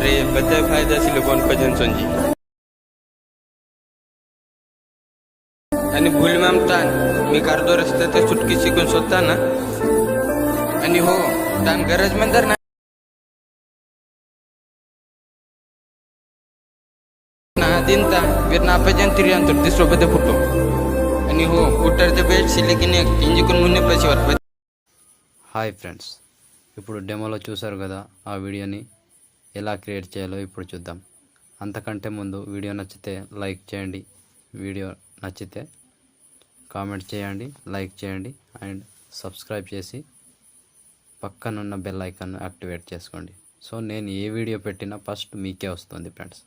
अरे બધા ફાયદા છે લોકોને જનસંજી आणि भूल मामतान मी कार्दो रस्त्यात सुटकी शिकून स्वतः ना आणि हो तान गरज मंदर ना दिनता वीर ना आपण तिरियांतर दिसोबत फुटो आणि हो उटरचे बेल्ट సిలికినే ఇంజికున్ మున్నే ప్రసివర్ హాయ్ ఫ్రెండ్స్, ఇప్పుడు డెమోలో చూసారు కదా, ఆ వీడియోని ఎలా క్రియేట్ చేయాలో ఇప్పుడు చూద్దాం. అంతకంటే ముందు వీడియో నచ్చితే లైక్ చేయండి, వీడియో నచ్చితే కామెంట్ చేయండి, లైక్ చేయండి అండ్ సబ్స్క్రైబ్ చేసి పక్కనున్న బెల్ ఐకాన్ యాక్టివేట్ చేసుకోండి. సో నేను ఏ వీడియో పెట్టినా ఫస్ట్ మీకే వస్తుంది ఫ్రెండ్స్.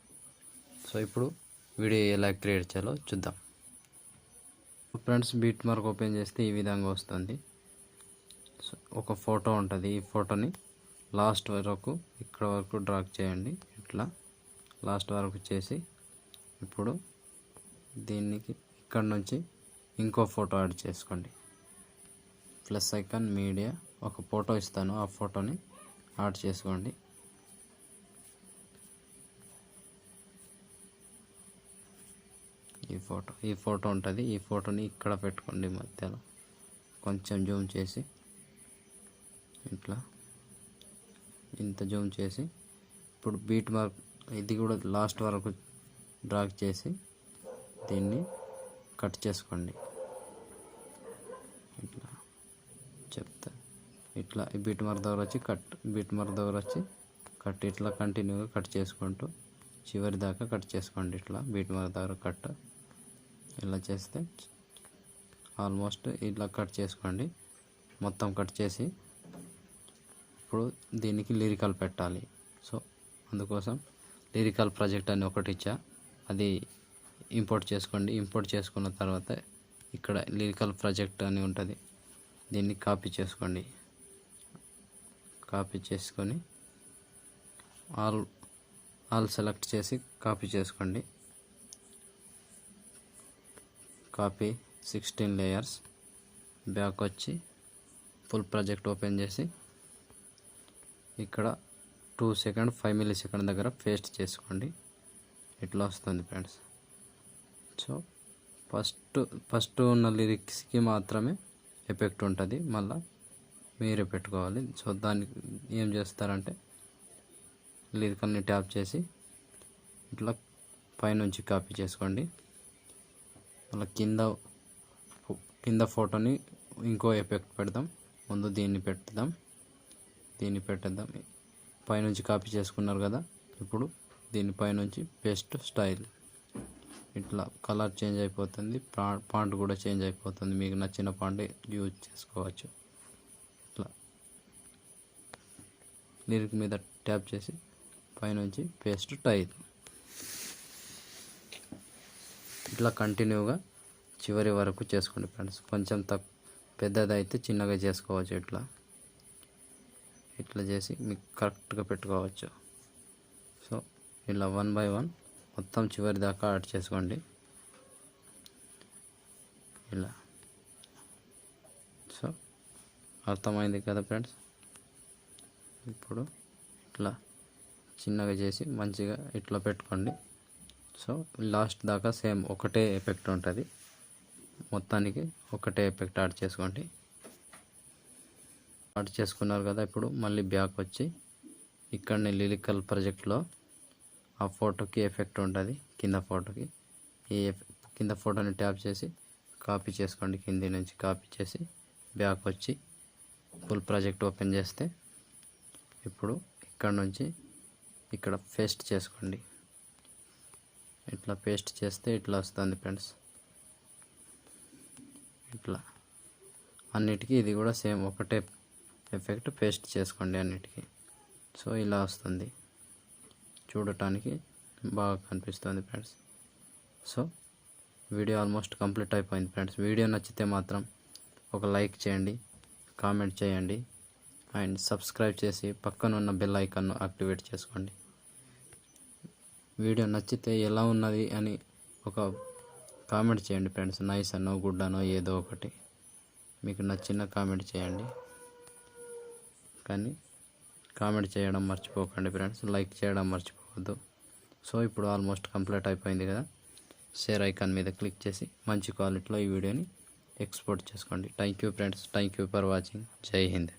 సో ఇప్పుడు వీడియో ఎలా క్రియేట్ చేయాలో చూద్దాం. ఫ్రెండ్స్, బీట్ మార్క్ ఓపెన్ చేస్తే ఈ విధంగా వస్తుంది. ఒక ఫోటో ఉంటుంది. ఈ ఫోటోని లాస్ట్ వరకు ఇక్కడ వరకు డ్రాగ్ చేయండి. ఇట్లా లాస్ట్ వరకు చేసి ఇప్పుడు దీనికి ఇక్కడ నుంచి ఇంకో ఫోటో యాడ్ చేసుకోండి. ప్లస్ ఐకాన్ మీడియా ఒక ఫోటో ఇస్తాను, ఆ ఫోటోని యాడ్ చేసుకోండి. ఈ ఫోటో ఉంటుంది. ఈ ఫోటోని ఇక్కడ పెట్టుకోండి, మధ్యలో కొంచెం జూమ్ చేసి ఇట్లా ఇంత జూమ్ చేసి ఇప్పుడు బీట్ మార్క్ ఇది కూడా లాస్ట్ వరకు డ్రాగ్ చేసి దీన్ని కట్ చేసుకోండి. ఇట్లా చెప్తా, ఇట్లా ఈ బీట్ మార్క్ దగ్గర వచ్చి బీట్ మార్క్ దగ్గర వచ్చి ఇట్లా కంటిన్యూగా కట్ చేసుకుంటూ చివరి దాకా కట్ చేసుకోండి. ఇట్లా బీట్ మార్క్ దగ్గర ఇలా చేస్తే ఆల్మోస్ట్ ఇట్లా కట్ చేసుకోండి. మొత్తం కట్ చేసి ఇప్పుడు దీనికి లిరికల్ పెట్టాలి. సో అందుకోసం లిరికల్ ప్రాజెక్ట్ అని ఒకటి ఇచ్చా, అది ఇంపోర్ట్ చేసుకోండి. ఇంపోర్ట్ చేసుకున్న తర్వాత ఇక్కడ లిరికల్ ప్రాజెక్ట్ అని ఉంటుంది, దీన్ని కాపీ చేసుకోండి. కాపీ చేసుకొని ఆల్ సెలెక్ట్ చేసి కాపీ చేసుకోండి. Copy 16 layers. బ్యాక్ వచ్చి ఫుల్ ప్రాజెక్ట్ ఓపెన్ చేసి ఇక్కడ 2 సెకండ్ 5 మిల్లీ సెకండ్ దగ్గర పేస్ట్ చేసుకోండి. ఇట్లా వస్తుంది ఫ్రెండ్స్. సో ఫస్ట్ ఉన్న లిరిక్స్కి మాత్రమే ఎఫెక్ట్ ఉంటుంది, మళ్ళీ మీరే పెట్టుకోవాలి. సో దానికి ఏం చేస్తారంటే లిరికల్ని ట్యాప్ చేసి ఇట్లా పైనుంచి కాపీ చేసుకోండి. అలా కింద ఫోటోని ఇంకో ఎఫెక్ట్ పెడదాం. ముందు దీన్ని పెట్టేద్దాం. పైనుంచి కాపీ చేసుకున్నారు కదా, ఇప్పుడు దీని పైనుంచి పేస్ట్ స్టైల్ ఇట్లా కలర్ చేంజ్ అయిపోతుంది, ఫాంట్ కూడా చేంజ్ అయిపోతుంది. మీకు నచ్చిన ఫాంట్ యూజ్ చేసుకోవచ్చు. ఇట్లా లిరిక్ మీద ట్యాప్ చేసి పైనుంచి పేస్ట్ స్టైల్ ఇట్లా కంటిన్యూగా చివరి వరకు చేసుకోండి ఫ్రెండ్స్. కొంచెం పెద్దదైతే చిన్నగా చేసుకోవచ్చు. ఇట్లా చేసి మీకు కరెక్ట్గా పెట్టుకోవచ్చు. సో ఇలా 1 బై 1 మొత్తం చివరి దాకా యాడ్ చేసుకోండి. ఇలా సో అర్థమైంది కదా ఫ్రెండ్స్. ఇప్పుడు ఇట్లా చిన్నగా చేసి మంచిగా ఇట్లా పెట్టుకోండి. సో లాస్ట్ దాకా సేమ్ ఒకటే ఎఫెక్ట్ ఉంటుంది, మొత్తానికి ఒకటే ఎఫెక్ట్ యాడ్ చేసుకోండి. యాడ్ చేసుకున్నారు కదా, ఇప్పుడు మళ్ళీ బ్యాక్ వచ్చి ఇక్కడనే లిరికల్ ప్రాజెక్ట్లో ఆ ఫోటోకి ఎఫెక్ట్ ఉంటుంది, కింద ఫోటోకి. ఈ కింద ఫోటోని ట్యాప్ చేసి కాపీ చేసుకోండి. కింది నుంచి కాపీ చేసి బ్యాక్ వచ్చి ఫుల్ ప్రాజెక్ట్ ఓపెన్ చేస్తే ఇప్పుడు ఇక్కడ నుంచి ఇక్కడ పేస్ట్ చేసుకోండి. ఇట్లా పేస్ట్ చేస్తే ఇట్లా వస్తుంది ఫ్రెండ్స్. ఇట్లా అన్నిటికీ ఇది కూడా సేమ్ ఒకటే ఎఫెక్ట్ పేస్ట్ చేసుకోండి అన్నిటికీ. సో ఇలా వస్తుంది, చూడటానికి బాగా కనిపిస్తుంది friends. So video almost complete అయిపోయింది ఫ్రెండ్స్. వీడియో నచ్చితే మాత్రం ఒక లైక్ చేయండి, కామెంట్ చేయండి అండ్ సబ్స్క్రైబ్ చేసి పక్కనున్న బెల్ ఐకాన్ను యాక్టివేట్ చేసుకోండి. వీడియో నచ్చితే ఎలా ఉన్నది అని ఒక కామెంట్ చేయండి ఫ్రెండ్స్. నైస్ అనో గుడ్ అనో ఏదో ఒకటి మీకు నచ్చిన కామెంట్ చేయండి. కానీ కామెంట్ చేయడం మర్చిపోకండి ఫ్రెండ్స్, లైక్ చేయడం మర్చిపోవద్దు. సో ఇప్పుడు ఆల్మోస్ట్ కంప్లీట్ అయిపోయింది కదా. షేర్ ఐకాన్ మీద క్లిక్ చేసి మంచి క్వాలిటీలో ఈ వీడియోని ఎక్స్పోర్ట్ చేసుకోండి. Thank you friends, thank you for watching. జై హింద్.